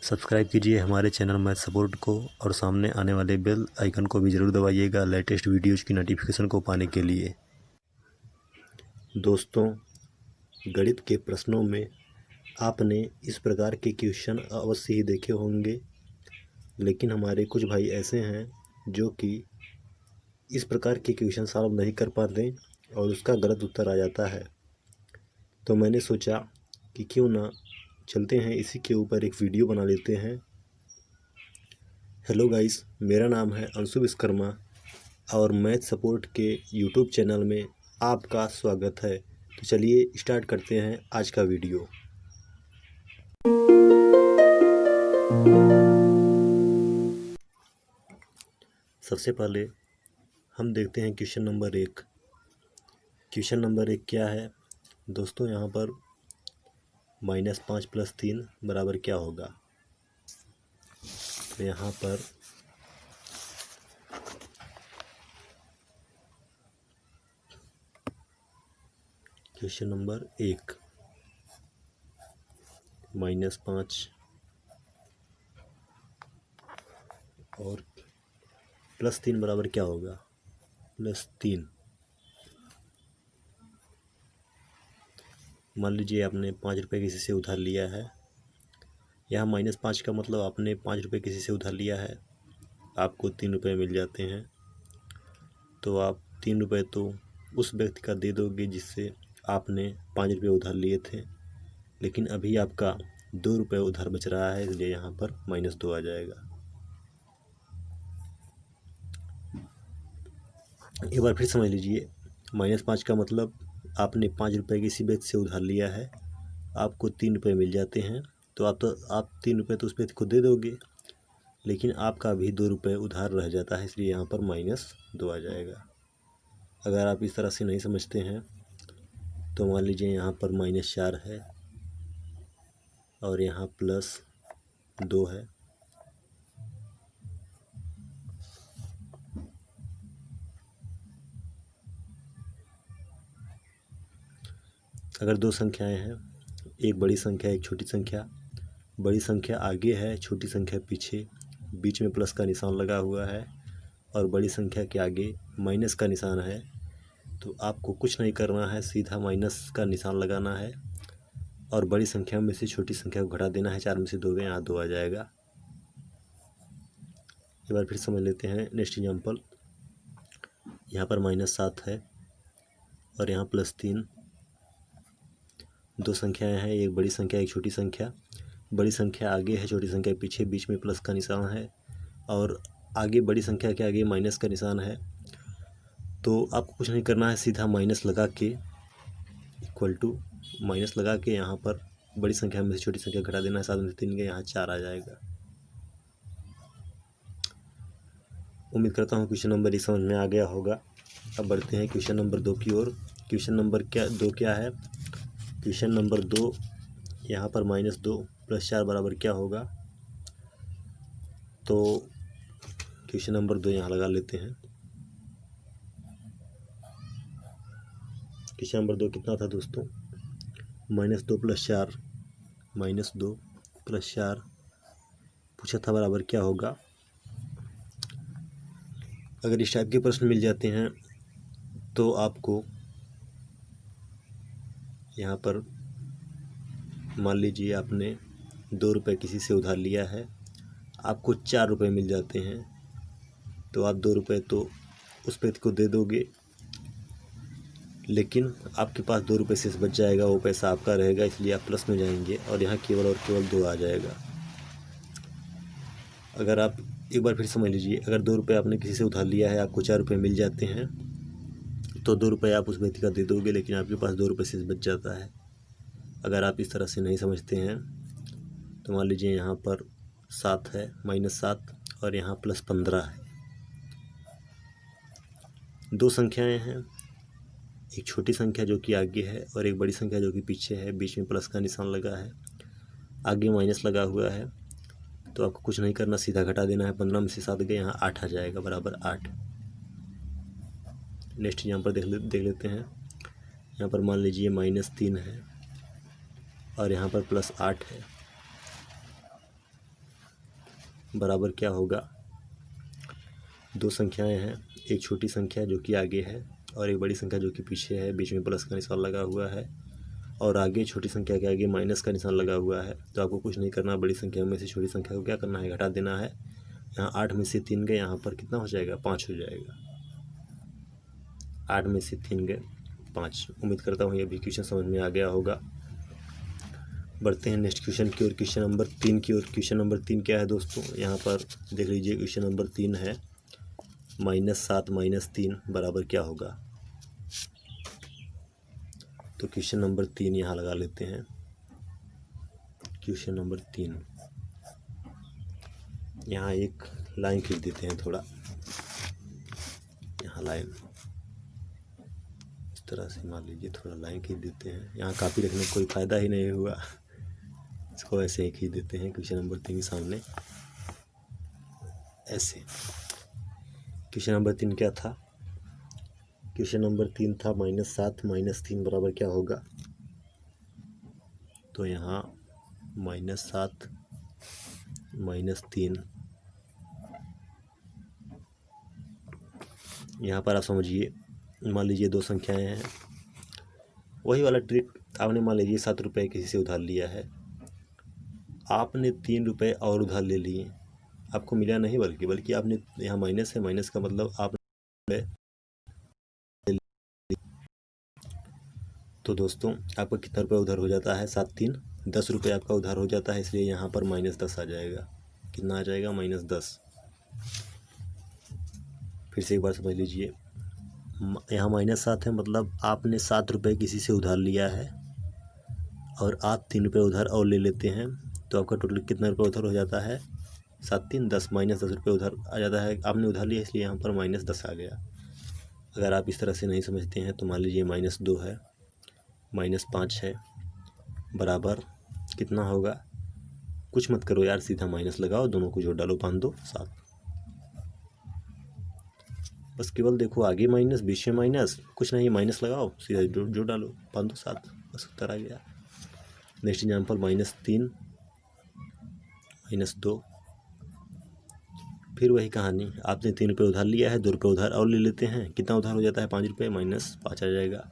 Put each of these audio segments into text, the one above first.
Subscribe कीजिए हमारे channel math support को और सामने आने वाले बेल आइकन को भी ज़रूर दबाइएगा लेटेस्ट वीडियोज़ की नोटिफिकेशन को पाने के लिए। दोस्तों, गणित के प्रश्नों में आपने इस प्रकार के क्वेश्चन अवश्य ही देखे होंगे, लेकिन हमारे कुछ भाई ऐसे हैं जो कि इस प्रकार के क्वेश्चन सॉल्व नहीं कर पाते और उसका गलत उत्तर आ जाता है। तो मैंने सोचा कि क्यों ना चलते हैं इसी के ऊपर एक वीडियो बना लेते हैं। हेलो गाइस, मेरा नाम है अंशु विश्वकर्मा और मैथ सपोर्ट के यूट्यूब चैनल में आपका स्वागत है। तो चलिए स्टार्ट करते हैं आज का वीडियो। सबसे पहले हम देखते हैं क्वेश्चन नंबर 1। क्वेश्चन नंबर 1 क्या है दोस्तों? यहाँ पर -5 + 3 बराबर क्या होगा? तो यहाँ पर क्वेश्चन नंबर 1 -5 और +3 बराबर क्या होगा? +3। मान लीजिए आपने 5 रुपये किसी से उधार लिया है। यहाँ -5 का मतलब आपने 5 रुपये किसी से उधार लिया है, आपको 3 रुपये मिल जाते हैं। तो आप 3 रुपये तो उस व्यक्ति का दे दोगे जिससे आपने 5 रुपये उधार लिए थे, लेकिन अभी आपका 2 रुपये उधार बच रहा है, इसलिए यहाँ पर -2 आ जाएगा। एक बार फिर समझ लीजिए, -5 का मतलब आपने 5 रुपये किसी व्यक्ति से उधार लिया है, आपको 3 रुपये मिल जाते हैं। तो आप 3 रुपये तो उस व्यक्ति को दे दोगे, लेकिन आपका अभी 2 रुपये उधार रह जाता है, इसलिए यहाँ पर -2 आ जाएगा। अगर आप इस तरह से नहीं समझते हैं तो मान लीजिए यहाँ पर -4 है और यहाँ +2 है। अगर दो संख्याएं हैं, एक बड़ी संख्या एक छोटी संख्या, बड़ी संख्या आगे है, छोटी संख्या पीछे, बीच में प्लस का निशान लगा हुआ है और बड़ी संख्या के आगे माइनस का निशान है, तो आपको कुछ नहीं करना है, सीधा माइनस का निशान लगाना है और बड़ी संख्या में से छोटी संख्या को घटा देना है। 4 में से 2 गए, यहाँ 2 आ जाएगा। एक बार फिर समझ लेते हैं नेक्स्ट एग्जाम्पल। यहाँ पर -7 है और यहाँ +3। दो संख्याएं हैं, एक बड़ी संख्या एक छोटी संख्या। बड़ी संख्या आगे है, छोटी संख्या पीछे, बीच में प्लस का निशान है और आगे बड़ी संख्या के आगे माइनस का निशान है। तो आपको कुछ नहीं करना है, सीधा माइनस लगा के इक्वल टू माइनस लगा के यहाँ पर बड़ी संख्या में से छोटी संख्या घटा देना है। 7 में से 3 गए, यहाँ 4 आ जाएगा। उम्मीद करता हूँ क्वेश्चन नंबर 1 समझ में आ गया होगा। अब बढ़ते हैं क्वेश्चन नंबर 2 की ओर। क्वेश्चन नंबर 2 क्या है? क्वेश्चन नंबर 2 यहाँ पर -2 + 4 बराबर क्या होगा? तो क्वेश्चन नंबर 2 यहाँ लगा लेते हैं। क्वेश्चन नंबर 2 कितना था दोस्तों? -2 + 4 -2 + 4 पूछा था बराबर क्या होगा? अगर इस टाइप के प्रश्न मिल जाते हैं तो आपको यहाँ पर मान लीजिए आपने 2 रुपये किसी से उधार लिया है, आपको 4 रुपये मिल जाते हैं, तो आप 2 रुपये तो उस व्यक्ति को दे दोगे, लेकिन आपके पास 2 रुपये शेष बच जाएगा, वो पैसा आपका रहेगा, इसलिए आप प्लस में जाएंगे और यहाँ केवल और केवल 2 आ जाएगा। अगर आप एक बार फिर समझ लीजिए, अगर 2 रुपये आपने किसी से उधार लिया है, आपको 4 रुपये मिल जाते हैं, तो 2 रुपये आप उस व्यक्ति का दे दोगे, लेकिन आपके पास 2 रुपये शेष बच जाता है। अगर आप इस तरह से नहीं समझते हैं तो मान लीजिए यहाँ पर 7 है, -7 और यहाँ +15 है। दो संख्याएं हैं, एक छोटी संख्या जो कि आगे है और एक बड़ी संख्या जो कि पीछे है, बीच में प्लस का निशान लगा है, आगे माइनस लगा हुआ है। तो आपको कुछ नहीं करना, सीधा घटा देना है। 15 में से 7 गए, यहाँ 8 आ जाएगा, बराबर 8। नेक्स्ट एग्जाम्पल देख लेते हैं। यहाँ पर मान लीजिए -3 है और यहाँ पर +8 है। बराबर क्या होगा, दो संख्याएं हैं, एक छोटी संख्या जो कि आगे है और एक बड़ी संख्या जो कि पीछे है, बीच में प्लस का निशान लगा हुआ है और आगे छोटी संख्या के आगे माइनस का निशान लगा हुआ है। तो आपको कुछ नहीं करना, बड़ी संख्या में से छोटी संख्या को क्या करना है, घटा देना है। यहाँ 8 में से 3 गए, यहाँ पर कितना हो जाएगा, 5 हो जाएगा। 8 में से 3 गए 5। उम्मीद करता हूँ ये भी क्वेश्चन समझ में आ गया होगा। बढ़ते हैं नेक्स्ट क्वेश्चन की ओर, क्वेश्चन नंबर 3 की ओर। क्वेश्चन नंबर 3 क्या है दोस्तों, यहाँ पर देख लीजिए। क्वेश्चन नंबर 3 है -7 - 3 बराबर क्या होगा। तो क्वेश्चन नंबर 3 यहाँ लगा लेते हैं। क्वेश्चन नंबर 3, यहाँ एक लाइन खींच देते हैं थोड़ा, यहाँ लाइन इस तरह से मान लीजिए, थोड़ा लाइन खींच देते हैं। यहाँ कापी रखने का कोई फ़ायदा ही नहीं हुआ, इसको ऐसे ही खींच देते हैं क्वेश्चन नंबर 3 के सामने ऐसे। क्वेश्चन नंबर 3 क्या था, क्वेश्चन नंबर 3 था -7 - 3 बराबर क्या होगा। तो यहाँ -7 - 3, यहाँ पर आप समझिए, मान लीजिए दो संख्याएं हैं, वही वाला ट्रिक। आपने मान लीजिए 7 रुपये किसी से उधार लिया है, आपने 3 रुपये और उधार ले लिए, आपको मिला नहीं, बल्कि आपने, यहाँ माइनस है, माइनस का मतलब आपने। तो दोस्तों आपका कितना रुपये उधार हो जाता है, 7 3 10 रुपये आपका उधार हो जाता है, इसलिए यहाँ पर -10 आ जाएगा। कितना आ जाएगा, -10। फिर से एक बार समझ लीजिए, यहाँ -7 है, मतलब आपने 7 रुपये किसी से उधार लिया है और आप 3 रुपये उधार और ले लेते हैं, तो आपका टोटल कितना रुपये उधार हो जाता है, 7 3 10 -10 रुपये उधार आ जाता है। आपने उधार लिया इसलिए यहाँ पर -10 आ गया। अगर आप इस तरह से नहीं समझते हैं तो मान लीजिए -2 है, -5 है, बराबर कितना होगा। कुछ मत करो यार, सीधा माइनस लगाओ, दोनों को जोड़ डालो, 5 2 7। बस केवल देखो, आगे माइनस, बीच में माइनस, कुछ नहीं, माइनस लगाओ, सीधा जोड़ डालो, 5 2 7, बस उत्तर आ गया। Next example -3 -2। फिर वही कहानी, आपने 3 रुपये उधार लिया है, 2 रुपये उधार और ले लेते हैं, कितना उधार हो जाता है, 5 रुपये, -5 आ जाएगा।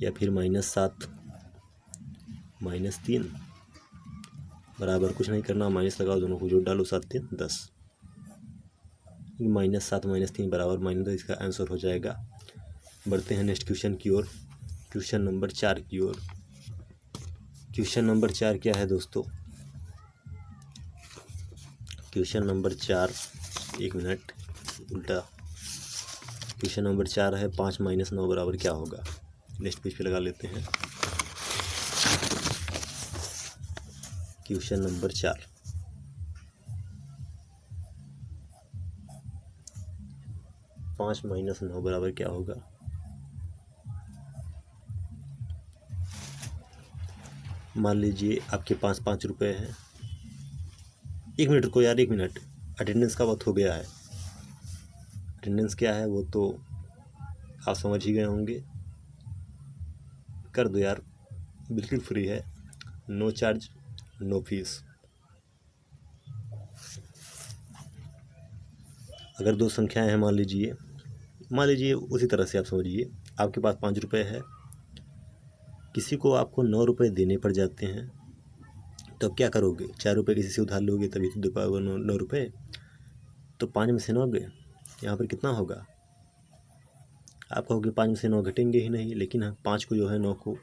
या फिर -7 -3 बराबर कुछ नहीं करना, माइनस लगाओ, दोनों को जोड़ डालो, 7 3 10। -7 - 3 बराबर -10, इसका आंसर हो जाएगा। बढ़ते हैं नेक्स्ट क्वेश्चन की ओर, क्वेश्चन नंबर 4 की ओर। क्वेश्चन नंबर 4 क्या है दोस्तों, क्वेश्चन नंबर 4, एक मिनट, उल्टा। क्वेश्चन नंबर 4 है 5 - 9 बराबर क्या होगा। नेक्स्ट पेज पे लगा लेते हैं। क्वेश्चन नंबर 4, 5 - 9 बराबर क्या होगा। मान लीजिए आपके पास 5 रुपये हैं। 1 मिनट रुको यार, 1 मिनट, अटेंडेंस का वक्त हो गया है। अटेंडेंस क्या है वो तो आप समझ ही गए होंगे, कर दो यार, बिल्कुल फ्री है, नो चार्ज नो फीस। अगर दो संख्याएं हैं, मान लीजिए उसी तरह से आप समझिए, आपके पास 5 रुपये है, किसी को आपको 9 रुपये देने पड़ जाते हैं, तो अब क्या करोगे, 4 रुपये किसी से उधार लोगे तभी तो दे पाओगे 9 रुपये। तो 5 में से 9 गए, यहाँ पर कितना होगा, आप कहोगे 5 में से 9 घटेंगे ही नहीं, लेकिन हाँ 5 को जो है 9 को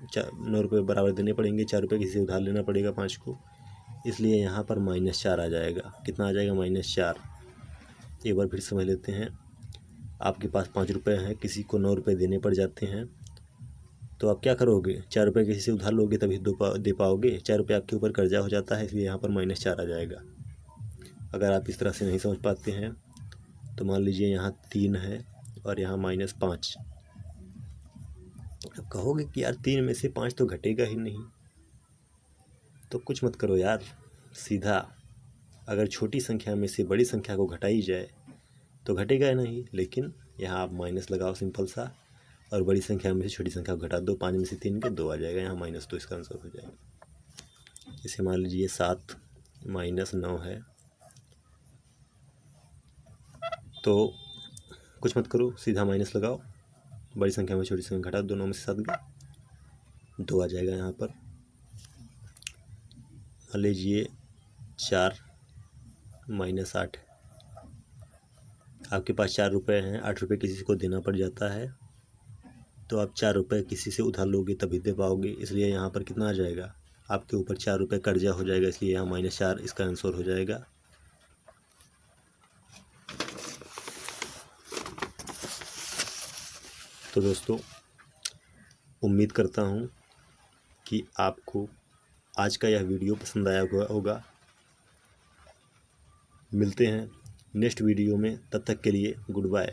9 रुपये बराबर देने पड़ेंगे, 4 रुपये किसी से उधार लेना पड़ेगा 5 को, इसलिए यहाँ पर -4 आ जाएगा। कितना आ जाएगा, -4। एक बार फिर समझ लेते हैं, आपके पास 5 रुपये हैं, किसी को 9 रुपये देने पड़ जाते हैं, तो आप क्या करोगे, 4 रुपये किसी से उधार लोगे तभी दे पाओगे, 4 रुपये आपके ऊपर कर्जा हो जाता है, इसलिए यहाँ पर -4 आ जाएगा। अगर आप इस तरह से नहीं समझ पाते हैं तो मान लीजिए यहाँ 3 है और यहाँ -5। अब कहोगे कि यार 3 में से 5 तो घटेगा ही नहीं, तो कुछ मत करो यार, सीधा अगर छोटी संख्या में से बड़ी संख्या को घटाई जाए तो घटेगा ही नहीं, लेकिन यहाँ आप माइनस लगाओ सिंपल सा, और बड़ी संख्या में से छोटी संख्या को घटा दो, 5 में से 3 के 2 आ जाएगा, यहाँ -2 इसका आंसर हो जाएगा। जैसे मान लीजिए 7 - 9 है, तो कुछ मत करो, सीधा माइनस लगाओ, बड़ी संख्या में छोटी संख्या घटाओ, दोनों में से 7 गए, 2 आ जाएगा यहाँ पर। मान लीजिए 4 - 8, आपके पास 4 रुपये हैं, 8 रुपये किसी को देना पड़ जाता है, तो आप 4 रुपये किसी से उधार लोगे तभी दे पाओगे, इसलिए यहाँ पर कितना आ जाएगा, आपके ऊपर 4 रुपये कर्जा हो जाएगा, इसलिए यहाँ -4 इसका आंसर हो जाएगा। तो दोस्तों, उम्मीद करता हूँ कि आपको आज का यह वीडियो पसंद आया होगा। मिलते हैं नेक्स्ट वीडियो में, तब तक के लिए गुड बाय।